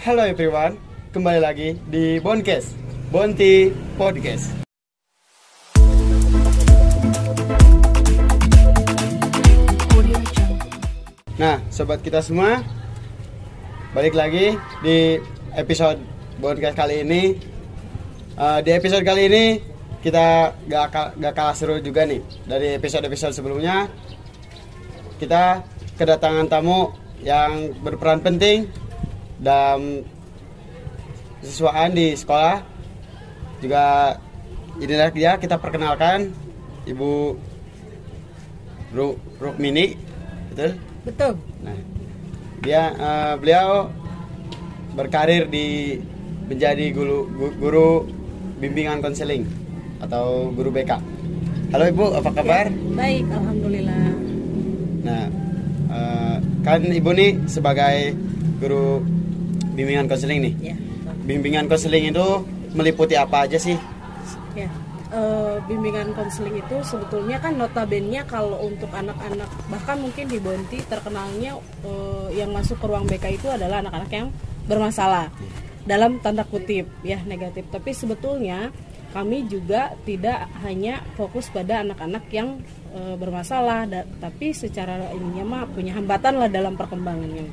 Hello everyone, kembali lagi di Boncast, Bonti Podcast. Nah, sobat kita semua, balik lagi di episode Boncast kali ini. Di episode kali ini kita gak kalah seru juga nih. Dari episode-episode sebelumnya, kita kedatangan tamu yang berperan penting dalam siswaan di sekolah. Juga inilah dia, kita perkenalkan Ibu Rukmini, betul? Betul. Nah, beliau berkarir menjadi guru bimbingan konseling atau guru BK. Halo Ibu, apa kabar? Ya, baik, alhamdulillah. Nah, kan Ibu nih sebagai guru bimbingan konseling nih. Ya, bimbingan konseling itu meliputi apa aja sih? ya. Bimbingan konseling itu sebetulnya kan notabene kalau untuk anak-anak, bahkan mungkin di Bonti terkenalnya yang masuk ke ruang BK itu adalah anak-anak yang bermasalah, dalam tanda kutip ya, negatif. Tapi sebetulnya kami juga tidak hanya fokus pada anak-anak yang bermasalah, tapi secara ininya mah punya hambatan lah dalam perkembangannya.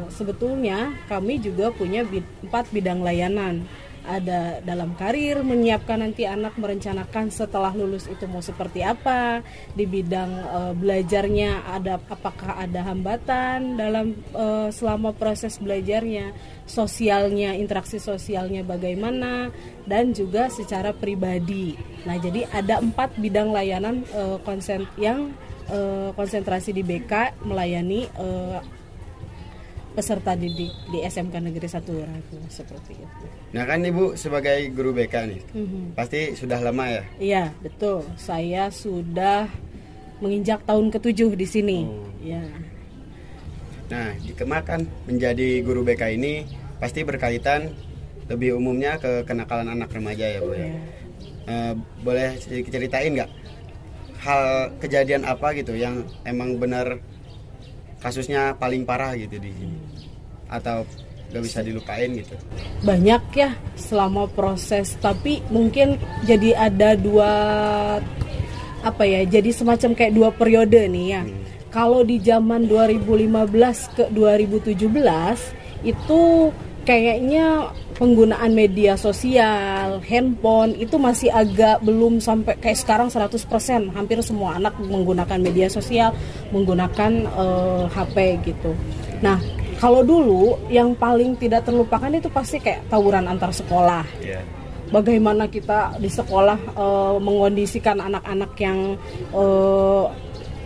Sebetulnya kami juga punya 4 bidang layanan. Ada dalam karir, menyiapkan nanti anak merencanakan setelah lulus itu mau seperti apa. Di bidang belajarnya apakah ada hambatan dalam selama proses belajarnya, sosialnya, interaksi sosialnya bagaimana, dan juga secara pribadi. Nah, jadi ada 4 bidang layanan yang konsentrasi di BK melayani peserta didik di SMK Negeri 1 Ragu, seperti itu. Nah, kan Ibu sebagai guru BK nih, pasti sudah lama ya? Iya, betul. Saya sudah menginjak tahun ke-7 di sini. Ya. Nah, dikemakan menjadi guru BK ini pasti berkaitan lebih umumnya ke kenakalan anak remaja ya Bu ya. Boleh ceritain nggak hal kejadian apa gitu yang emang benar kasusnya paling parah gitu di sini, atau gak bisa dilupain gitu? Banyak ya selama proses, tapi mungkin jadi ada jadi semacam kayak 2 periode nih ya. Kalau di zaman 2015 ke 2017 itu kayaknya penggunaan media sosial, handphone itu masih agak belum sampai kayak sekarang 100%. Hampir semua anak menggunakan media sosial, menggunakan HP gitu. Nah, kalau dulu yang paling tidak terlupakan itu pasti kayak tawuran antar sekolah. Yeah. Bagaimana kita di sekolah mengondisikan anak-anak yang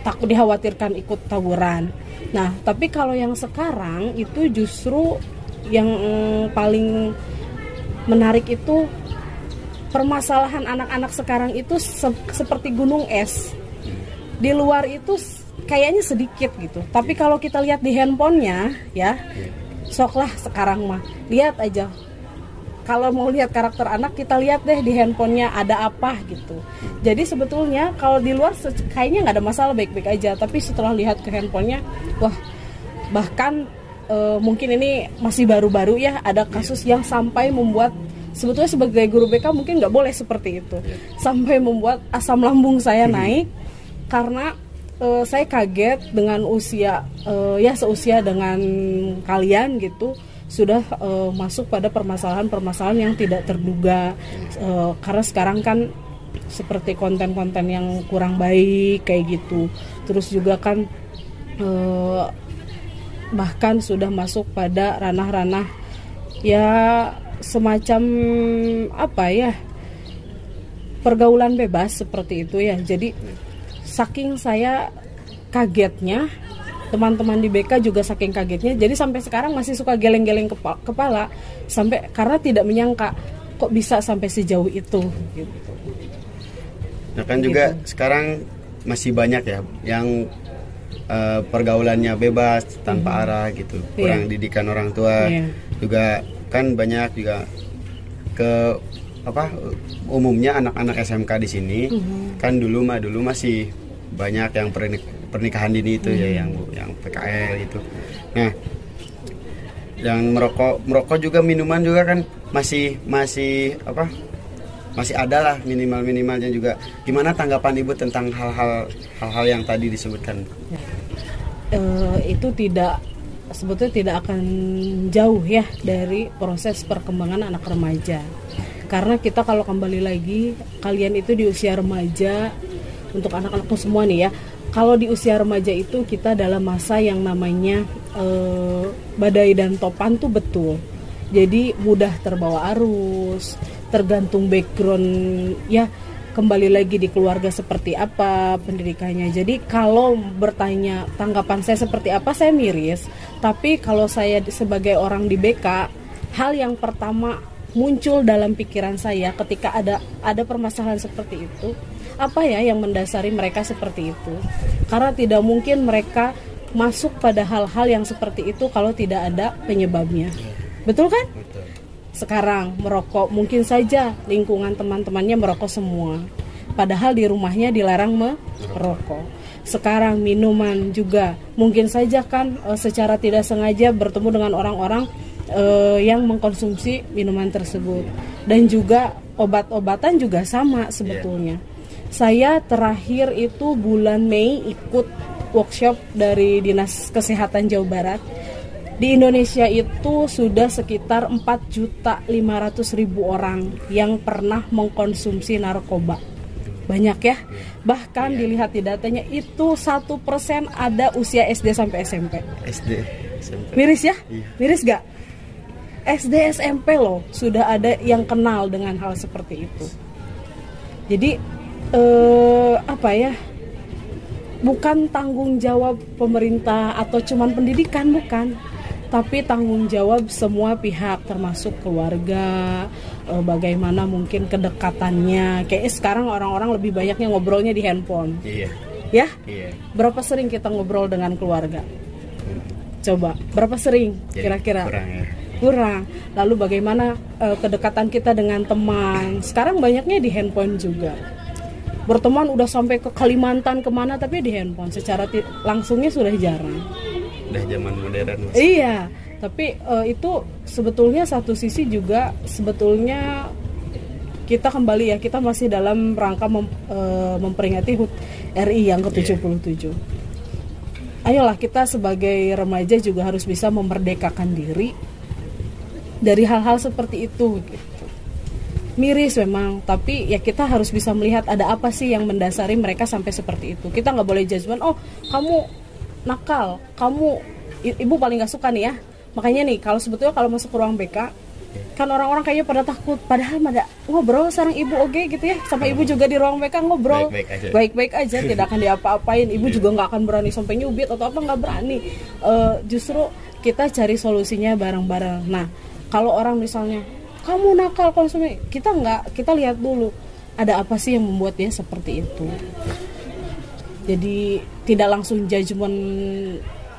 takut, dikhawatirkan ikut tawuran. Nah, tapi kalau yang sekarang itu justru yang paling menarik itu permasalahan anak-anak sekarang itu seperti gunung es. Di luar itu kayaknya sedikit gitu. Tapi kalau kita lihat di handphonenya ya, soklah sekarang mah lihat aja. Kalau mau lihat karakter anak, kita lihat deh di handphonenya ada apa gitu. Jadi sebetulnya kalau di luar kayaknya nggak ada masalah, baik-baik aja. Tapi setelah lihat ke handphonenya, wah, bahkan mungkin ini masih baru-baru ya, ada kasus yang sampai membuat, sebetulnya sebagai guru BK mungkin nggak boleh seperti itu, sampai membuat asam lambung saya naik karena saya kaget dengan usia seusia dengan kalian gitu, sudah masuk pada permasalahan-permasalahan yang tidak terduga. Karena sekarang kan seperti konten-konten yang kurang baik kayak gitu, terus juga kan bahkan sudah masuk pada ranah-ranah ya semacam pergaulan bebas seperti itu ya. Jadi saking saya kagetnya, teman-teman di BK juga saking kagetnya, jadi sampai sekarang masih suka geleng-geleng kepala sampai karena tidak menyangka kok bisa sampai sejauh itu gitu. Nah, kan juga sekarang masih banyak ya yang pergaulannya bebas tanpa arah gitu, kurang didikan orang tua. Juga kan banyak juga umumnya anak-anak SMK di sini kan dulu masih banyak yang pernikahan dini itu ya, yang PKL itu. Nah, Yang merokok juga, minuman juga kan masih apa? Masih ada lah minimalnya juga. Gimana tanggapan Ibu tentang hal-hal yang tadi disebutkan? Itu sebetulnya tidak akan jauh ya dari proses perkembangan anak remaja. Karena kita kalau kembali lagi, kalian itu di usia remaja, untuk anak-anakku semua nih ya, kalau di usia remaja itu kita dalam masa yang namanya badai dan topan tuh betul. Jadi mudah terbawa arus, tergantung background ya, kembali lagi di keluarga seperti apa pendidikannya. Jadi kalau bertanya tanggapan saya seperti apa, saya miris. Tapi kalau saya sebagai orang di BK, hal yang pertama muncul dalam pikiran saya ketika ada permasalahan seperti itu, apa ya yang mendasari mereka seperti itu. Karena tidak mungkin mereka masuk pada hal-hal yang seperti itu kalau tidak ada penyebabnya. Betul kan? Betul. Sekarang merokok, mungkin saja lingkungan teman-temannya merokok semua, padahal di rumahnya dilarang merokok. Sekarang minuman juga, mungkin saja kan secara tidak sengaja bertemu dengan orang-orang yang mengkonsumsi minuman tersebut. Dan juga obat-obatan juga sama sebetulnya. Saya terakhir itu bulan Mei ikut workshop dari Dinas Kesehatan Jawa Barat. Di Indonesia itu sudah sekitar 4.500.000 orang yang pernah mengkonsumsi narkoba. Banyak ya. Bahkan dilihat di datanya itu 1% ada usia SD sampai SMP. SD, SMP. Miris ya? Miris gak? SD SMP loh sudah ada yang kenal dengan hal seperti itu. Jadi apa ya? Bukan tanggung jawab pemerintah atau cuman pendidikan, bukan. Tapi tanggung jawab semua pihak termasuk keluarga, bagaimana mungkin kedekatannya. Kayaknya sekarang orang-orang lebih banyaknya ngobrolnya di handphone. Iya. Ya? Iya. Berapa sering kita ngobrol dengan keluarga? Coba, berapa sering kira-kira? Kurang ya. Kurang. Lalu bagaimana kedekatan kita dengan teman? Sekarang banyaknya di handphone juga. Berteman udah sampai ke Kalimantan kemana tapi di handphone. Secara langsungnya sudah jarang. Udah zaman modern Mas. Iya, tapi itu sebetulnya satu sisi juga sebetulnya kita kembali ya, kita masih dalam rangka memperingati HUT RI yang ke-77. Ayolah kita sebagai remaja juga harus bisa memerdekakan diri dari hal-hal seperti itu gitu. Miris memang, tapi ya kita harus bisa melihat ada apa sih yang mendasari mereka sampai seperti itu. Kita nggak boleh judgement, oh kamu nakal, kamu, ibu paling gak suka nih ya. Makanya nih kalau sebetulnya kalau masuk ke ruang BK kan orang-orang kayaknya pada takut, padahal pada ngobrol sareng ibu oke gitu ya, sama ibu juga di ruang BK ngobrol baik-baik aja, tidak akan diapa-apain. Ibu juga nggak akan berani sampai nyubit atau apa, nggak berani. Justru kita cari solusinya bareng-bareng. Nah kalau orang misalnya kamu nakal konsumsi, kita lihat dulu ada apa sih yang membuat dia seperti itu. Jadi tidak langsung judgement,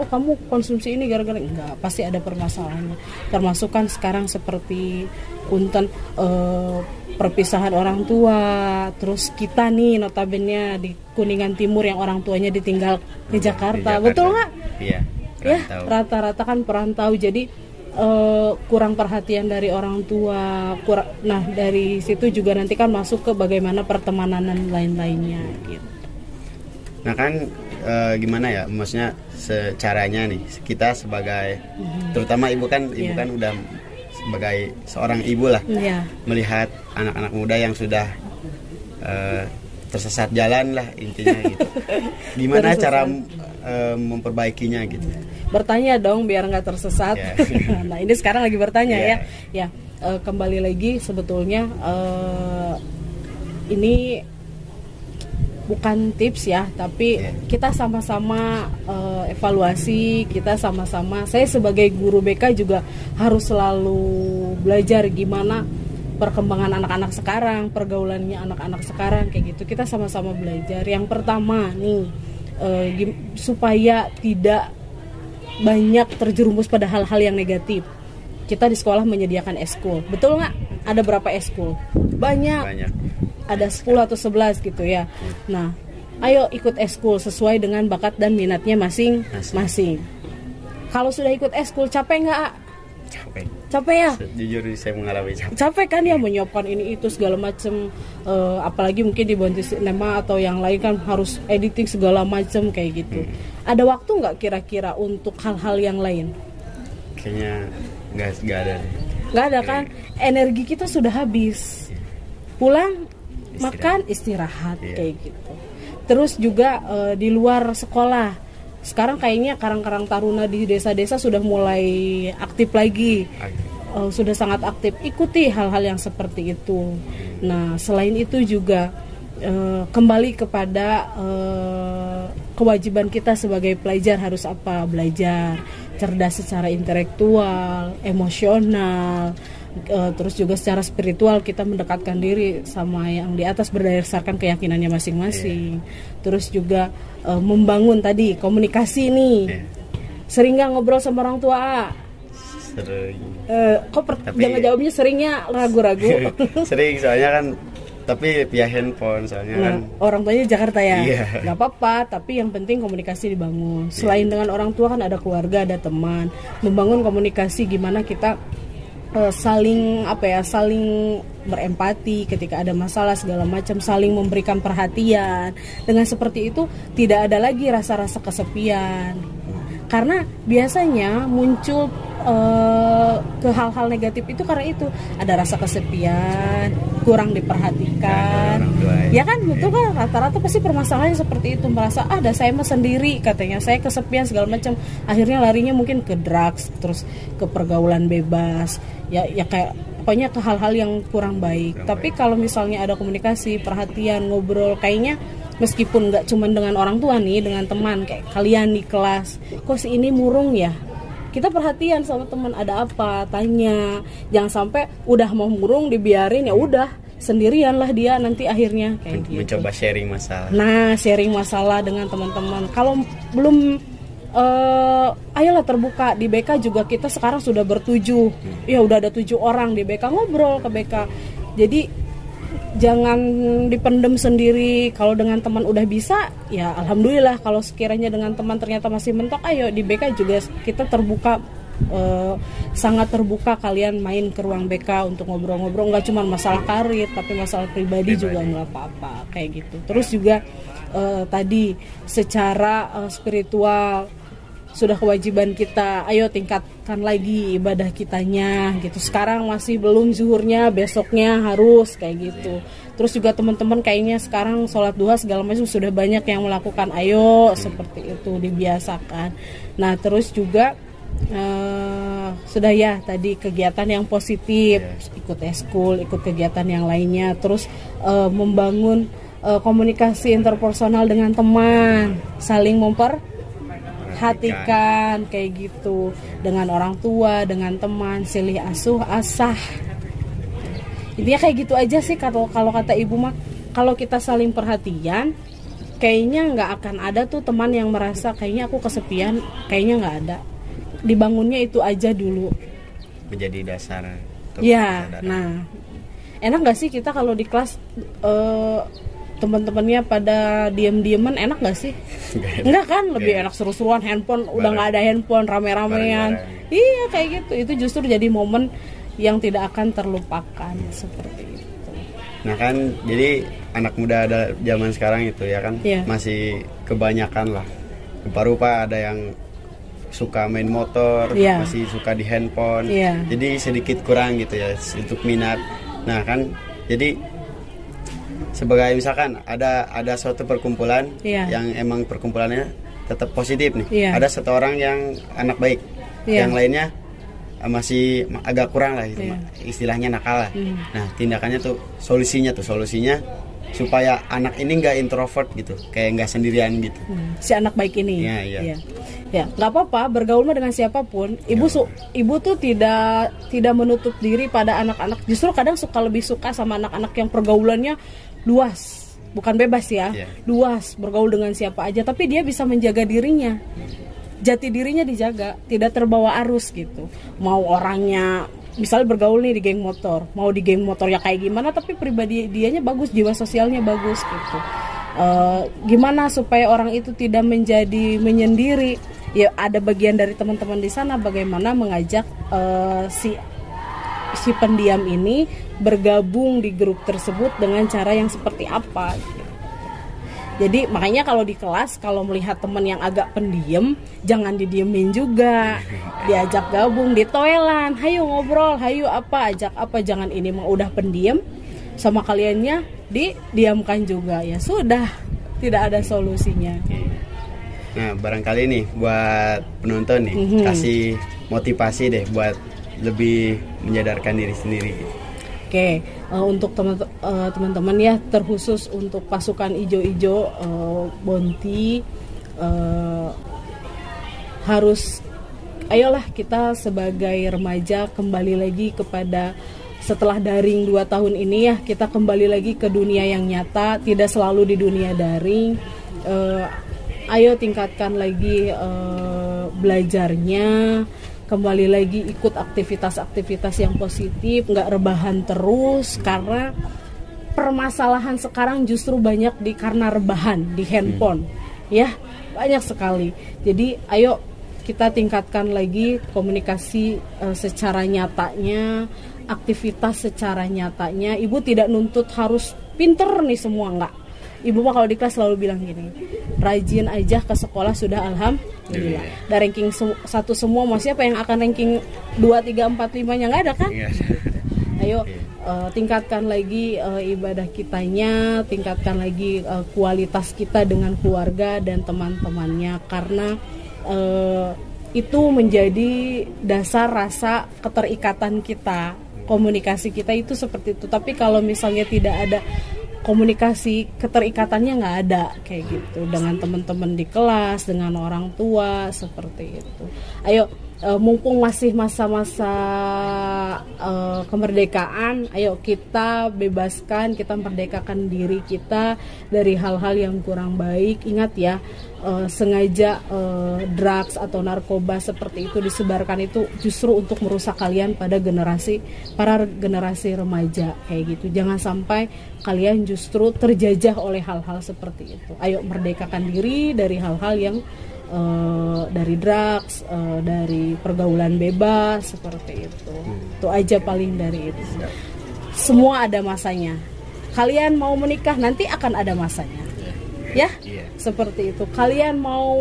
oh kamu konsumsi ini gara-gara, enggak, pasti ada permasalahannya. Termasuk kan sekarang seperti punten perpisahan orang tua, terus kita nih notabene di Kuningan Timur yang orang tuanya ditinggal di Jakarta. Betul nggak? Iya. Ya, rata-rata kan perantau, jadi kurang perhatian dari orang tua. Nah dari situ juga nanti kan masuk ke bagaimana pertemanan dan lain-lainnya gitu. Nah kan gimana ya, maksudnya secaranya nih kita sebagai terutama ibu kan udah sebagai seorang ibu lah, melihat anak-anak muda yang sudah tersesat jalan lah intinya gitu. Gimana cara memperbaikinya gitu? Bertanya dong biar nggak tersesat. Nah ini sekarang lagi bertanya ya. Kembali lagi sebetulnya ini bukan tips ya, tapi kita sama-sama evaluasi, kita sama-sama, saya sebagai guru BK juga harus selalu belajar gimana perkembangan anak-anak sekarang, pergaulannya anak-anak sekarang kayak gitu. Kita sama-sama belajar. Yang pertama nih, supaya tidak banyak terjerumus pada hal-hal yang negatif. Kita di sekolah menyediakan eskul. Betul nggak? Ada berapa eskul? Banyak. Ada 10 atau 11 gitu ya. Nah, ayo ikut eskul sesuai dengan bakat dan minatnya masing-masing. Kalau sudah ikut eskul capek nggak? Capek ya? Jujur saya mengalami capek. Capek kan ya, menyiapkan ini itu segala macem, apalagi mungkin di Bonti Cinema atau yang lain kan harus editing segala macem kayak gitu. Ada waktu nggak kira-kira untuk hal-hal yang lain? Kayaknya nggak ada. Nggak ada kan? Energi kita sudah habis. Pulang makan istirahat kayak gitu. Terus juga di luar sekolah, sekarang kayaknya Karang-Karang Taruna di desa-desa sudah mulai aktif lagi. Sudah sangat aktif, ikuti hal-hal yang seperti itu. Nah, selain itu juga kembali kepada kewajiban kita sebagai pelajar harus apa? Belajar, cerdas secara intelektual, emosional, terus juga secara spiritual kita mendekatkan diri sama yang di atas berdasarkan keyakinannya masing-masing. Terus juga membangun tadi komunikasi nih. Sering nggak ngobrol sama orang tua? Sering. Jangan jawabnya seringnya ragu-ragu. Sering soalnya kan, tapi via handphone soalnya kan. Orang tuanya Jakarta ya. Iya. Nggak apa-apa, tapi yang penting komunikasi dibangun. Selain dengan orang tua kan ada keluarga, ada teman. Membangun komunikasi gimana kita saling berempati ketika ada masalah segala macam, saling memberikan perhatian. Dengan seperti itu tidak ada lagi rasa-rasa kesepian. Karena biasanya muncul ke hal-hal negatif itu karena itu ada rasa kesepian, kurang diperhatikan. Ya kan, betul kan, rata-rata pasti permasalahannya seperti itu, merasa ada saya mah sendiri katanya, saya kesepian segala macam. Akhirnya larinya mungkin ke drugs, terus ke pergaulan bebas. Ya kayak pokoknya ke hal-hal yang kurang baik. Tapi kalau misalnya ada komunikasi, perhatian, ngobrol, kayaknya meskipun nggak cuma dengan orang tua nih, dengan teman kayak kalian di kelas, kok si ini murung ya, kita perhatian sama teman, ada apa, tanya. Jangan sampai udah mau murung dibiarin, ya udah sendirian lah dia nanti akhirnya kayak gitu. Mencoba sharing masalah. Nah, sharing masalah dengan teman-teman. Kalau belum ayolah terbuka. Di BK juga kita sekarang sudah bertujuh. Ya udah ada 7 orang di BK, ngobrol ke BK. Jadi jangan dipendem sendiri. Kalau dengan teman udah bisa, ya alhamdulillah. Kalau sekiranya dengan teman ternyata masih mentok, ayo di BK juga kita terbuka, sangat terbuka. Kalian main ke ruang BK untuk ngobrol-ngobrol, nggak cuma masalah karir tapi masalah pribadi juga nggak apa-apa kayak gitu. Terus juga tadi secara spiritual sudah kewajiban kita, ayo tingkatkan lagi ibadah kitanya gitu. Sekarang masih belum zuhurnya, besoknya harus kayak gitu. Terus juga teman-teman kayaknya sekarang sholat duha segala macam sudah banyak yang melakukan, ayo seperti itu dibiasakan. Nah terus juga sudah ya tadi kegiatan yang positif, ikut eskul, ikut kegiatan yang lainnya. Terus membangun komunikasi interpersonal dengan teman, saling memperhatikan kayak gitu, dengan orang tua, dengan teman, silih asuh asah. Intinya kayak gitu aja sih kalau kata ibu mah. Kalau kita saling perhatian, kayaknya nggak akan ada tuh teman yang merasa kayaknya aku kesepian, kayaknya nggak ada. Dibangunnya itu aja dulu. Menjadi dasar. Ya, nah enak nggak sih kita kalau di kelas teman-temannya pada diem-dieman, enak nggak sih? Enggak kan, lebih enak seru-seruan, handphone udah nggak ada handphone, rame-ramean. Iya kayak gitu, itu justru jadi momen yang tidak akan terlupakan seperti itu. Nah kan, jadi anak muda ada zaman sekarang itu ya kan, masih kebanyakan lah. Rupa-rupa ada yang suka main motor, masih suka di handphone. Jadi sedikit kurang gitu ya untuk minat. Nah kan, jadi sebagai misalkan ada suatu perkumpulan yang emang perkumpulannya tetap positif nih. Ada satu orang yang anak baik, yang lainnya masih agak kurang lah gitu, istilahnya nakal lah. Nah tindakannya tuh solusinya supaya anak ini nggak introvert gitu, kayak nggak sendirian gitu. Si anak baik ini. Ya nggak apa-apa bergaul dengan siapapun. Ibu tuh tidak menutup diri pada anak-anak. Justru kadang lebih suka sama anak-anak yang pergaulannya luas, bukan bebas ya, luas, bergaul dengan siapa aja, tapi dia bisa menjaga dirinya, jati dirinya dijaga, tidak terbawa arus gitu. Mau orangnya misalnya bergaul nih di geng motor, mau di geng motor ya kayak gimana, tapi pribadi dianya bagus, jiwa sosialnya bagus gitu. Gimana supaya orang itu tidak menjadi menyendiri, ya ada bagian dari teman-teman di sana bagaimana mengajak si pendiam ini bergabung di grup tersebut dengan cara yang seperti apa. Jadi makanya kalau di kelas kalau melihat teman yang agak pendiam, jangan didiemin juga, diajak gabung, ditoelan, hayu ngobrol, hayu apa, ajak apa, jangan ini mah udah pendiam sama kaliannya didiamkan juga, ya sudah, tidak ada solusinya. Nah barangkali nih buat penonton nih kasih motivasi deh buat lebih menyadarkan diri sendiri. Oke, untuk teman-teman ya, terkhusus untuk pasukan ijo-ijo Bonti, harus ayolah kita sebagai remaja kembali lagi kepada, setelah daring 2 tahun ini ya, kita kembali lagi ke dunia yang nyata, tidak selalu di dunia daring. Ayo tingkatkan lagi belajarnya, kembali lagi ikut aktivitas-aktivitas yang positif, nggak rebahan terus, karena permasalahan sekarang justru banyak karena rebahan di handphone, ya banyak sekali. Jadi ayo kita tingkatkan lagi komunikasi secara nyatanya, aktivitas secara nyatanya. Ibu tidak nuntut harus pinter nih semua, nggak. Ibu mah kalau di kelas selalu bilang gini, rajin aja ke sekolah sudah alhamdulillah. Dan ranking 1 semua, mau siapa yang akan ranking 2, 3, 4, 5-nya nggak ada kan? Ayo tingkatkan lagi ibadah kitanya, tingkatkan lagi kualitas kita dengan keluarga dan teman-temannya, karena itu menjadi dasar rasa keterikatan kita, komunikasi kita itu seperti itu. Tapi kalau misalnya tidak ada komunikasi, keterikatannya nggak ada kayak gitu dengan teman-teman di kelas, dengan orang tua, seperti itu. Ayo mumpung masih masa-masa kemerdekaan, ayo kita bebaskan, kita merdekakan diri kita dari hal-hal yang kurang baik. Ingat ya, sengaja drugs atau narkoba seperti itu disebarkan itu justru untuk merusak kalian para generasi remaja kayak gitu. Jangan sampai kalian justru terjajah oleh hal-hal seperti itu. Ayo merdekakan diri dari hal-hal yang dari drugs, dari pergaulan bebas seperti itu. Itu aja paling dari itu. Semua ada masanya. Kalian mau menikah nanti akan ada masanya. Ya, seperti itu. Kalian mau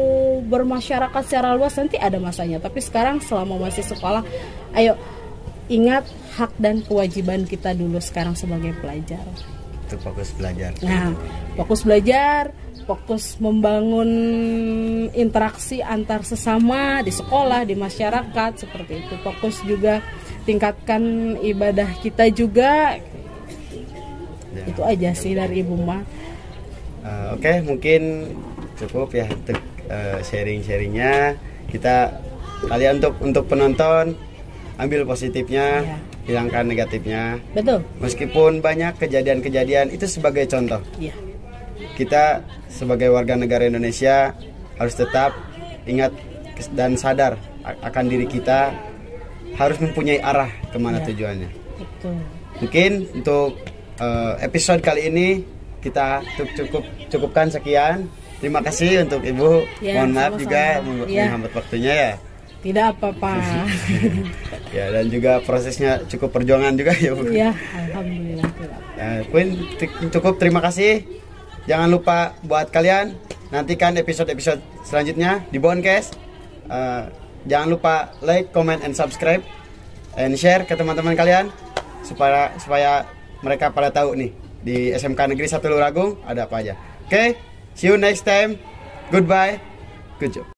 bermasyarakat secara luas nanti ada masanya. Tapi sekarang selama masih sekolah, ayo ingat hak dan kewajiban kita dulu sekarang sebagai pelajar. Itu fokus belajar. Nah, fokus belajar, fokus membangun interaksi antar sesama di sekolah, di masyarakat seperti itu. Fokus juga tingkatkan ibadah kita juga. Itu aja sih dari Ibu Ma. Oke, mungkin cukup ya untuk sharing-sharingnya. Kalian untuk penonton ambil positifnya, hilangkan negatifnya. Betul. Meskipun banyak kejadian-kejadian itu sebagai contoh. Iya. Kita sebagai warga negara Indonesia harus tetap ingat dan sadar akan diri kita, harus mempunyai arah kemana tujuannya. Betul. Mungkin untuk episode kali ini kita cukupkan sekian. Terima kasih untuk Ibu. Mohon maaf juga menghambat waktunya ya. Tidak apa-apa. Ya, dan juga prosesnya cukup perjuangan juga ya Bu. Iya, alhamdulillah. Queen, cukup, terima kasih. Jangan lupa buat kalian nantikan episode-episode selanjutnya di Boncast. Jangan lupa like, comment, and subscribe, and share ke teman-teman kalian supaya mereka pada tahu nih di SMK Negeri 1 Luragung ada apa aja. Oke, see you next time. Goodbye. Good job.